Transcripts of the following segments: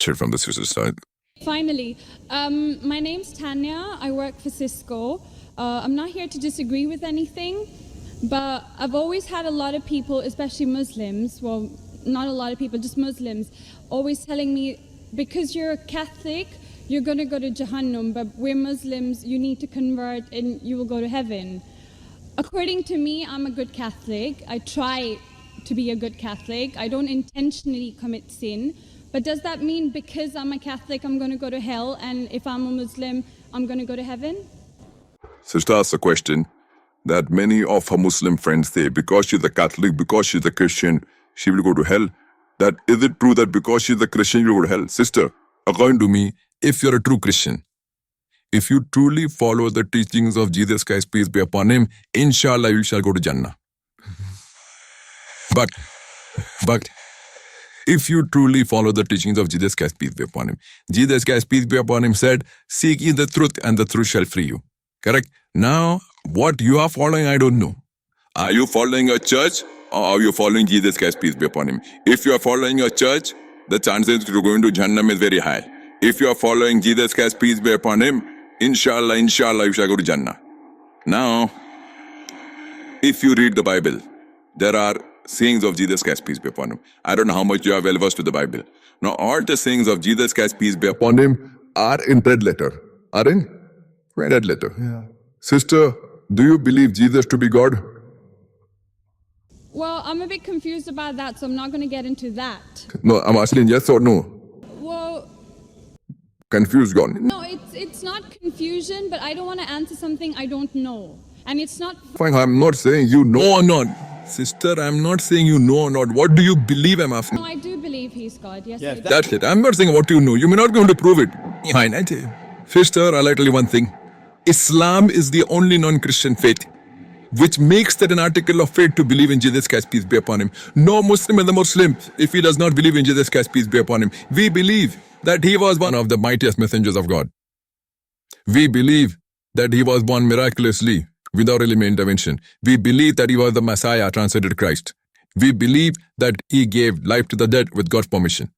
hear from the sister's side. Finally, my name's Tanya. I work for Cisco. I'm not here to disagree with anything, but I've always had a lot of people, especially Muslims, well, not a lot of people, just Muslims, always telling me, because you're a Catholic, you're going to go to Jahannam, but we're Muslims, you need to convert and you will go to heaven. According to me, I'm a good Catholic. I try to be a good Catholic. I don't intentionally commit sin. But does that mean because I'm a Catholic, I'm going to go to hell, and if I'm a Muslim, I'm going to go to heaven? Sister asks a question that many of her Muslim friends say, because she's a Catholic, because she's a Christian, she will go to hell. That is it true that because she's a Christian, you will go to hell? Sister, according to me, if you're a true Christian, if you truly follow the teachings of Jesus Christ, peace be upon him, inshallah you shall go to Jannah. But if you truly follow the teachings of Jesus Christ, peace be upon him, Jesus Christ, peace be upon him, said, seek ye the truth and the truth shall free you. Correct? Now, what you are following, I don't know. Are you following a church or are you following Jesus Christ, peace be upon him? If you are following a church, the chances to go into Jannah is very high. If you are following Jesus Christ, peace be upon him, inshallah, you shall go to Jannah. Now, if you read the Bible, there are sayings of Jesus Christ, peace be upon him. I don't know how much you are well versed with the Bible. Now, all the sayings of Jesus Christ, peace be upon him, are in red letter. Are in red letter. Yeah. Sister, do you believe Jesus to be God? Well, I'm a bit confused about that, so I'm not going to get into that. No, I'm asking yes or no. Well, Confused, gone. no, it's not confusion, but I don't want to answer something I don't know. And it's not... Fine, I'm not saying you know or not. Sister, I'm not saying you know or not. What do you believe, I'm asking? No, I do believe he's God. Yes, Yes, I do. That's it. I'm not saying what you know. You may not be able to prove it. Fine, I tell you. Sister, I'll tell you one thing. Islam is the only non-Christian faith which makes that an article of faith to believe in Jesus Christ, peace be upon him. No Muslim is a Muslim if he does not believe in Jesus Christ, peace be upon him. We believe that he was one of the mightiest messengers of God. We believe that he was born miraculously without any intervention. We believe that he was the Messiah, translated Christ. We believe that he gave life to the dead with God's permission.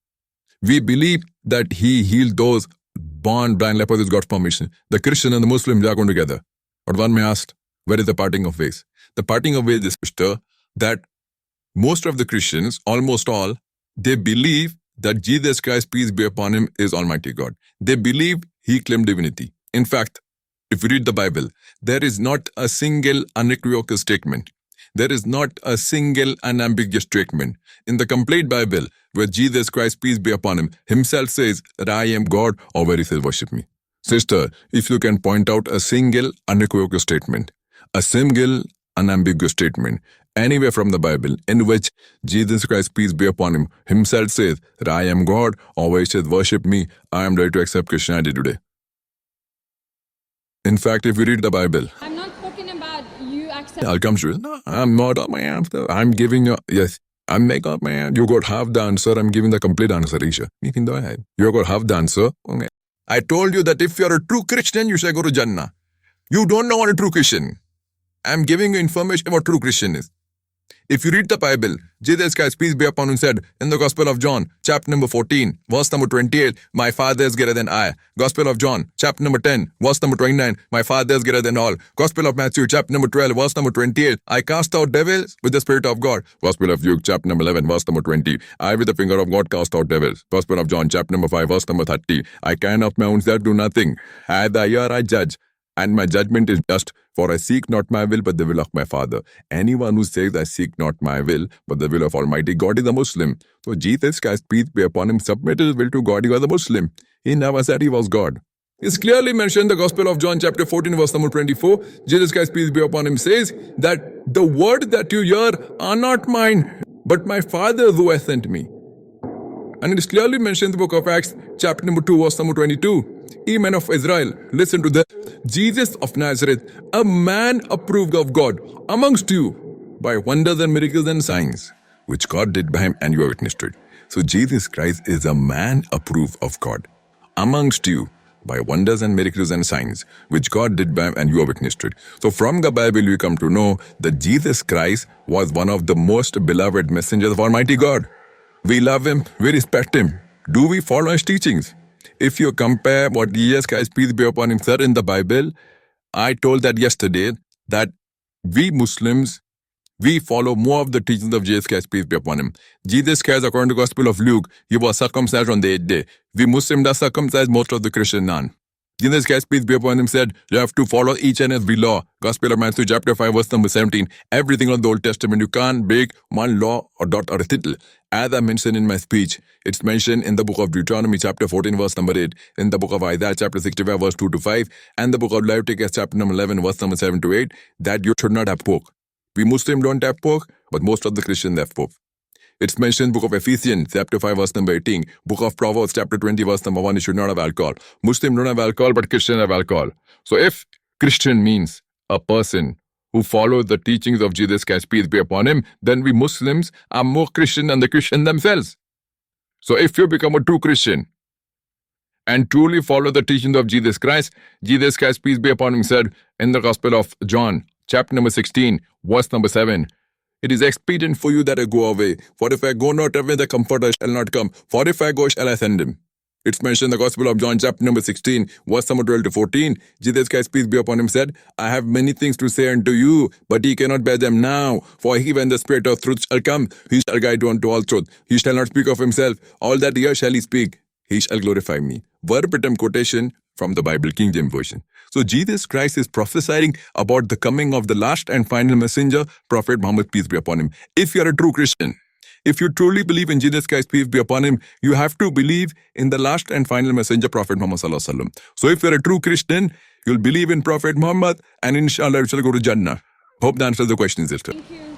We believe that he healed those born blind lepers with God's permission. The Christian and the Muslim, they are going together. But one may ask, where is the parting of ways? The parting of ways is, sister, that most of the Christians, almost all, they believe that Jesus Christ, peace be upon him, is Almighty God. They believe he claimed divinity. In fact, if you read the Bible, there is not a single unequivocal statement. There is not a single unambiguous statement in the complete Bible where Jesus Christ, peace be upon him, himself says that I am God, or where he says worship me. Sister, if you can point out a single unequivocal statement, a single unambiguous statement anywhere from the Bible in which Jesus Christ, peace be upon him, himself says that I am God, or where he says worship me, I am ready to accept Christianity today. In fact, if you read the Bible, I'm not talking about you accepting... I'll come to it. No, I'm not on my answer. I'm giving you, yes, I'm making up my answer. You got half the answer. I'm giving the complete answer, Isha. You got half the answer. Okay. I told you that if you're a true Christian, you shall go to Jannah. You don't know what a true Christian. I'm giving you information about true Christian is. If you read the Bible, Jesus Christ, peace be upon him, said in the Gospel of John, chapter number 14, verse number 28, my Father is greater than I. Gospel of John, chapter number 10, verse number 29, my Father is greater than all. Gospel of Matthew, chapter number 12, verse number 28, I cast out devils with the Spirit of God. Gospel of Luke, chapter number 11, verse number 20, I with the finger of God cast out devils. Gospel of John, chapter number 5, verse number 30, I can of my own self do nothing. As I hear, I judge. And my judgment is just, for I seek not my will, but the will of my Father. Anyone who says, I seek not my will, but the will of Almighty God is a Muslim. So Jesus Christ, peace be upon him, submitted his will to God. He was a Muslim. He never said he was God. It's clearly mentioned in the Gospel of John, chapter 14, verse number 24. Jesus Christ, peace be upon him, says that the words that you hear are not mine, but my Father who has sent me. And it is clearly mentioned in the book of Acts, chapter number 2, verse number 22. Ye men of Israel, listen to this. Jesus of Nazareth, a man approved of God amongst you by wonders and miracles and signs, which God did by him, and you have witnessed it. So Jesus Christ is a man approved of God amongst you by wonders and miracles and signs, which God did by him, and you have witnessed it. So from the Bible, we come to know that Jesus Christ was one of the most beloved messengers of Almighty God. We love him, we respect him. Do we follow his teachings? If you compare what Jesus Christ, peace be upon him, said in the Bible, I told that yesterday that we Muslims, we follow more of the teachings of Jesus Christ, peace be upon him. Jesus Christ, according to the Gospel of Luke, he was circumcised on the 8th day. We Muslims are circumcised, most of the Christian none. Jesus Christ, peace be upon him, said, you have to follow each and every law. Gospel of Matthew, chapter 5, verse number 17. Everything on the Old Testament, you can't break one law or dot or a tittle. As I mentioned in my speech, it's mentioned in the book of Deuteronomy, chapter 14, verse number 8, in the book of Isaiah, chapter 65, verse 2 to 5, and the book of Leviticus, chapter number 11, verse number 7 to 8, that you should not have pork. We Muslims don't have pork, but most of the Christians have pork. It's mentioned in book of Ephesians, chapter 5, verse number 18. Book of Proverbs, chapter 20, verse number 1, you should not have alcohol. Muslims don't have alcohol, but Christians have alcohol. So if Christian means a person who follows the teachings of Jesus Christ, peace be upon him, then we Muslims are more Christian than the Christian themselves. So if you become a true Christian and truly follow the teachings of Jesus Christ, peace be upon him, said in the Gospel of John, chapter number 16, verse number 7, it is expedient for you that I go away. For if I go not away, the Comforter shall not come. For if I go, shall I send him? It's mentioned in the Gospel of John, chapter number 16, verse number 12 to 14. Jesus Christ, peace be upon him, said, I have many things to say unto you, but ye cannot bear them now. For he, when the Spirit of truth shall come, he shall guide you unto all truth. He shall not speak of himself. All that here shall he speak. He shall glorify me. Verbatim quotation from the Bible, King James Version. So Jesus Christ is prophesying about the coming of the last and final messenger, Prophet Muhammad, peace be upon him. If you are a true Christian, if you truly believe in Jesus Christ, peace be upon him, you have to believe in the last and final messenger, Prophet Muhammad sallallahu alaihi wasallam. So if you're a true Christian, you'll believe in Prophet Muhammad, and inshallah you shall go to Jannah. Hope that answers the question, sister. Thank you.